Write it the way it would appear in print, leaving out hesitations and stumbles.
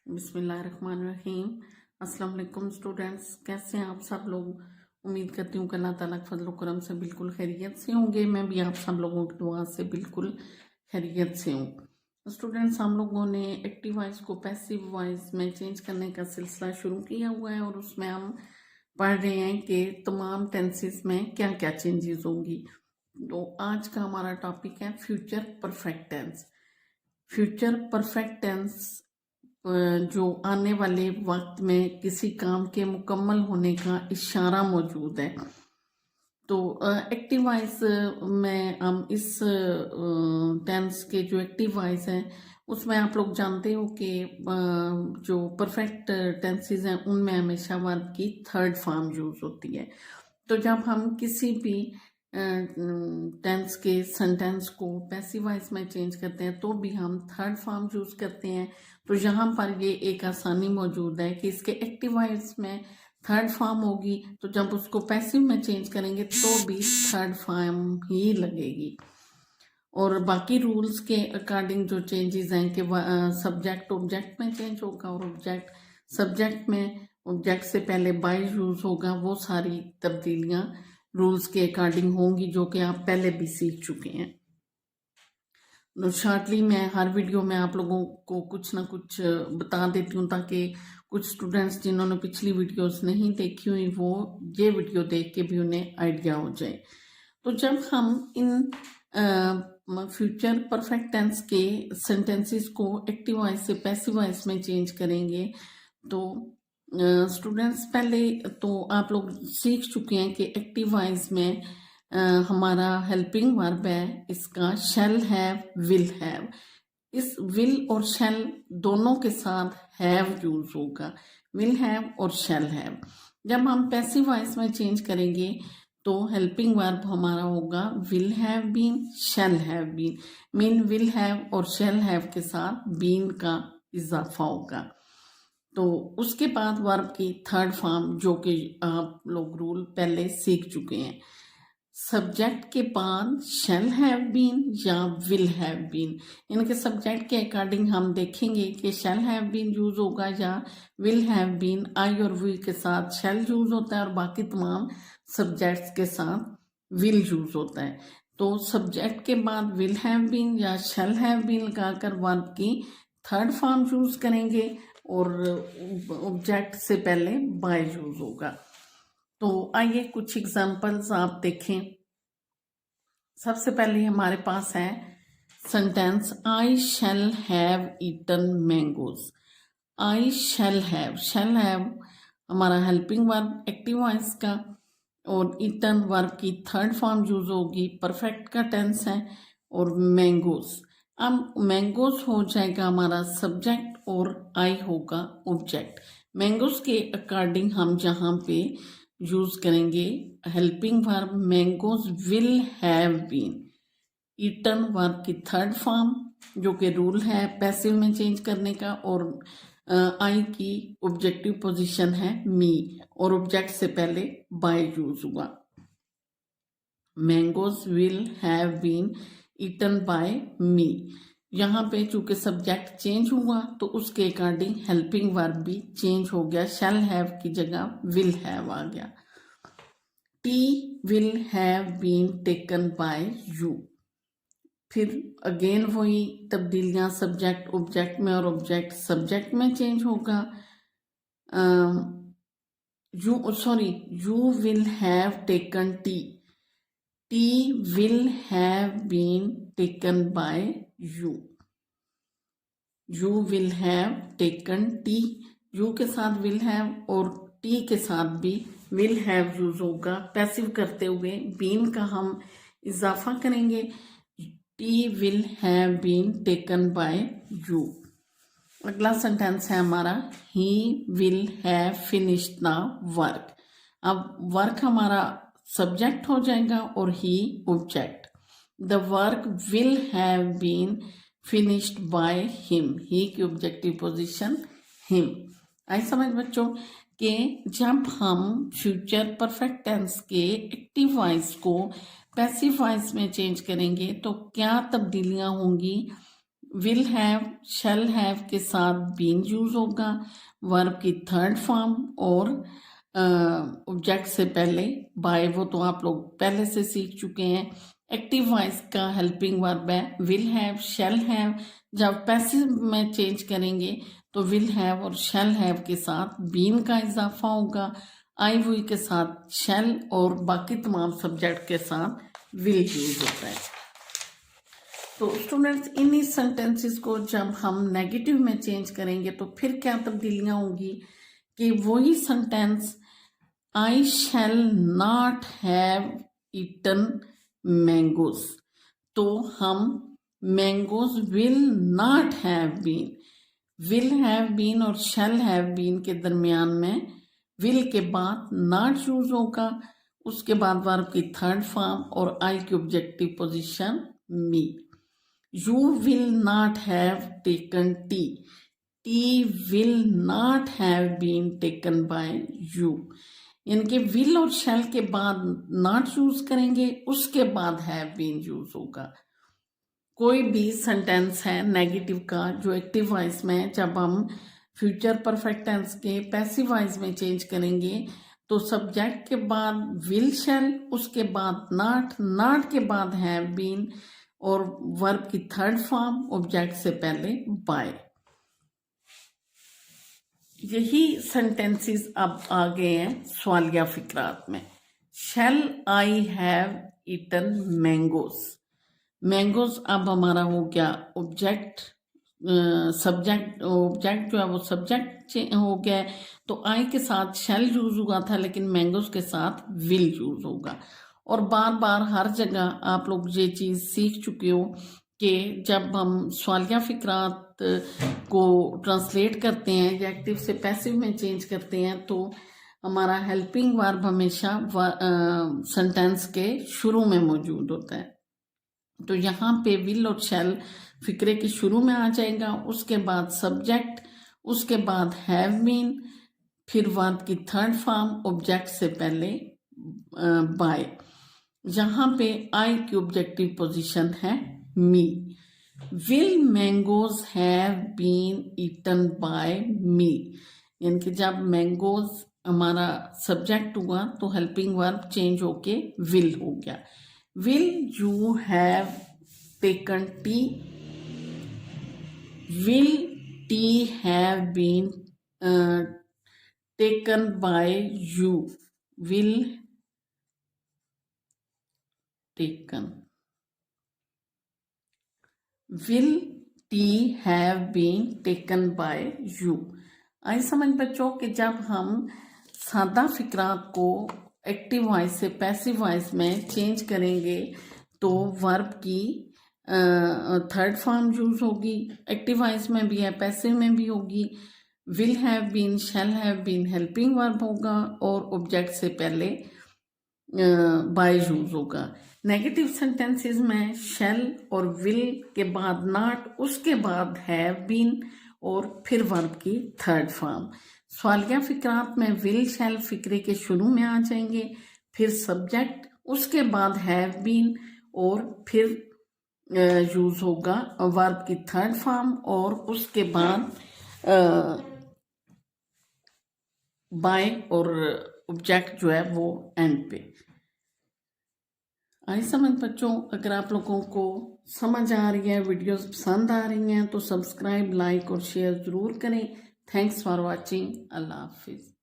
बिस्मिल्लाहिर्रहमानिर्रहीम। अस्सलाम वालेकुम स्टूडेंट्स, कैसे हैं आप सब लोग। उम्मीद करती हूँ कि अल्लाह ताला के फजल करम से बिल्कुल खैरियत से होंगे। मैं भी आप सब लोगों की दुआ से बिल्कुल खैरियत से हूँ। स्टूडेंट्स, हम लोगों ने एक्टिव वॉइस को पैसिव वॉइस में चेंज करने का सिलसिला शुरू किया हुआ है और उसमें हम पढ़ रहे हैं कि तमाम टेंसेस में क्या क्या चेंजेस होंगी। तो आज का हमारा टॉपिक है future perfect tense. Future perfect tense जो आने वाले वक्त में किसी काम के मुकम्मल होने का इशारा मौजूद है। तो एक्टिव वॉइस में हम इस टेंस के जो एक्टिव वॉइस हैं उसमें आप लोग जानते हो कि जो परफेक्ट टेंसेस हैं उनमें हमेशा वर्ब की थर्ड फॉर्म यूज होती है। तो जब हम किसी भी टेंस के सेंटेंस को पैसिव वॉइस में चेंज करते हैं तो भी हम थर्ड फॉर्म यूज करते हैं। तो यहाँ पर ये एक आसानी मौजूद है कि इसके एक्टिव वॉइस में थर्ड फॉर्म होगी, तो जब उसको पैसिव में चेंज करेंगे तो भी थर्ड फॉर्म ही लगेगी। और बाकी रूल्स के अकॉर्डिंग जो चेंजेस हैं कि सब्जेक्ट ऑब्जेक्ट में चेंज होगा और ऑब्जेक्ट सब्जेक्ट में ऑब्जेक्ट से पहले बाय यूज होगा। वो सारी तब्दीलियां रूल्स के अकॉर्डिंग होंगी जो कि आप पहले भी सीख चुके हैं। तो शॉर्टली मैं हर वीडियो में आप लोगों को कुछ ना कुछ बता देती हूँ ताकि कुछ स्टूडेंट्स जिन्होंने पिछली वीडियोस नहीं देखी हुई वो ये वीडियो देख के भी उन्हें आइडिया हो जाए। तो जब हम इन फ्यूचर परफेक्ट टेंस के सेंटेंसेस को एक्टिव वॉइस से पैसिव वॉइस में चेंज करेंगे तो स्टूडेंट्स पहले तो आप लोग सीख चुके हैं कि एक्टिव वॉइस में हमारा हेल्पिंग वर्ब है, इसका शैल हैव विल हैव। इस विल और शैल दोनों के साथ हैव यूज होगा, विल हैव और शैल हैव। जब हम पैसिव वॉइस में चेंज करेंगे तो हेल्पिंग वर्ब हमारा होगा will have been, shall have been. Mean will have और शैल हैव के साथ बीन का इजाफा होगा। तो उसके बाद वर्ब की थर्ड फॉर्म जो कि आप लोग रूल पहले सीख चुके हैं, सब्जेक्ट के बाद शैल हैव बीन या विल हैव बीन। इनके सब्जेक्ट के अकॉर्डिंग हम देखेंगे कि शैल हैव बीन यूज होगा या विल हैव बीन। आई और विल के साथ शैल यूज होता है और बाकी तमाम सब्जेक्ट्स के साथ विल यूज होता है। तो सब्जेक्ट के बाद विल हैव बीन या शैल हैव बीन लगाकर वर्ब की थर्ड फॉर्म यूज करेंगे और ऑब्जेक्ट से पहले बाय यूज होगा। तो आइए कुछ एग्जांपल्स आप देखें। सबसे पहले हमारे पास है sentence I shall have eaten mangoes. I shall have हमारा हेल्पिंग वर्ब एक्टिव वॉइस का और ईटन वर्ब की थर्ड फॉर्म यूज होगी, परफेक्ट का टेंस है। और मैंगोज, अब मैंगोज हो जाएगा हमारा सब्जेक्ट और आई होगा ऑब्जेक्ट। मैंगोज के अकॉर्डिंग हम जहाँ पे यूज करेंगे helping verb mangoes will have been. Eaten verb की थर्ड फॉर्म जो कि रूल है पैसिव में चेंज करने का और आई की ऑब्जेक्टिव पोजीशन है मी और ऑब्जेक्ट से पहले बाय यूज हुआ। Mangoes will have been eaten by me. यहाँ पे चूंकि सब्जेक्ट चेंज हुआ तो उसके अकॉर्डिंग हेल्पिंग वर्ब भी चेंज हो गया, शैल हैव की जगह विल हैव आ गया। Tea will have been taken by you. फिर अगेन वही तब्दीलियां, सब्जेक्ट ऑब्जेक्ट में और ऑब्जेक्ट सब्जेक्ट में चेंज होगा। You will have taken tea, tea will have been taken by you. You will have taken tea, you के साथ will have और टी के साथ भी विल हैव यूज होगा। पैसिव करते हुए बीन का हम इजाफा करेंगे, tea will have been taken by you. अगला सेंटेंस है हमारा he will have finished the work. अब वर्क हमारा सब्जेक्ट हो जाएगा और he object. The work will have been finished by him, he की ऑब्जेक्टिव पोजीशन हिम। आई समझ बच्चों कि जब हम फ्यूचर परफेक्ट टेंस के एक्टिव वॉइस को पैसिव वॉइस में चेंज करेंगे तो क्या तब्दीलियां होंगी विल हैव शैल हैव के साथ बीन यूज होगा, वर्ब की थर्ड फॉर्म और ऑब्जेक्ट से पहले बाय, वो तो आप लोग पहले से सीख चुके हैं। एक्टिव वॉइस का हेल्पिंग वर्ब है विल हैव शैल हैव। जब पैसिव में चेंज करेंगे तो विल हैव और शैल हैव के साथ बीन का इजाफा होगा, आई हुई के साथ शैल और बाकी तमाम सब्जेक्ट के साथ विल यूज होता है। तो स्टूडेंट्स इन्हीं सेंटेंसेस को जब हम नेगेटिव में चेंज करेंगे तो फिर क्या तब्दीलियां होंगी कि वही sentence I shall not have eaten mangoes, तो हम mangoes will not have been, will have been और शैल हैव बीन के दरमियान में विल के बाद नॉट यूज होगा, उसके बाद वर्ब की थर्ड फॉर्म और आई की objective position me. You will not have taken tea, tea will not have been taken by you, यानी कि विल और शैल के बाद नॉट यूज करेंगे, उसके बाद हैव बीन यूज होगा। कोई भी सेंटेंस है नेगेटिव का जो एक्टिव वॉइस में जब हम फ्यूचर परफेक्ट टेंस के पैसिव वॉइस में चेंज करेंगे तो सब्जेक्ट के बाद विल शैल, उसके बाद नॉट, नॉट के बाद हैव बीन और वर्ब की थर्ड फॉर्म ऑब्जेक्ट से पहले बाय। यही सेंटेंसेस अब आ गए हैं सवालिया फिक्रात में। Shall I have eaten mangoes, mangoes अब हमारा हो गया ऑब्जेक्ट, सब्जेक्ट, ऑब्जेक्ट जो है वो सब्जेक्ट हो गया है, तो आई के साथ शैल यूज हुआ था लेकिन मैंगोज के साथ विल यूज होगा। और बार बार हर जगह आप लोग ये चीज़ सीख चुके हो कि जब हम सवालिया फिक्रात को ट्रांसलेट करते हैं या एक्टिव से पैसिव में चेंज करते हैं तो हमारा हेल्पिंग वर्ब हमेशा सेंटेंस के शुरू में मौजूद होता है। तो यहाँ पे विल और शैल फिक्रे के शुरू में आ जाएगा, उसके बाद सब्जेक्ट, उसके बाद हैव बीन, फिर वर्ब की थर्ड फॉर्म ऑब्जेक्ट से पहले बाय। यहाँ पे आई की ऑब्जेक्टिव पोजीशन है me. Will mangoes have been eaten by me, यानी कि जब मैंगोज हमारा सब्जेक्ट हुआ तो हेल्पिंग वर्ब चेंज होके विल हो गया। Will you have taken tea, will tea have been taken by you, will taken, will tea have been taken by you. आई समझ बच्चों कि जब हम सादा फिक्रात को एक्टिव वॉइस से पैसिव वॉइस में चेंज करेंगे तो वर्ब की थर्ड फॉर्म यूज होगी, एक्टिव वॉइस में भी है पैसिव में भी होगी। Will have been shall have been helping verb होगा और ऑब्जेक्ट से पहले बाय यूज होगा। नेगेटिव सेंटेंसेस में शैल और विल के बाद नॉट, उसके बाद हैव बीन और फिर वर्ब की थर्ड फॉर्म। सवालिया फिक्रात में विल शैल फिक्रे के शुरू में आ जाएंगे, फिर सब्जेक्ट, उसके बाद हैव बीन और फिर यूज होगा वर्ब की थर्ड फॉर्म और उसके बाद बाय और ऑब्जेक्ट जो है वो एंड पे। आई समझ बच्चों, अगर आप लोगों को समझ आ रही है, वीडियोस पसंद आ रही हैं तो सब्सक्राइब, लाइक और शेयर ज़रूर करें। Thanks for watching. अल्लाह हाफिज़।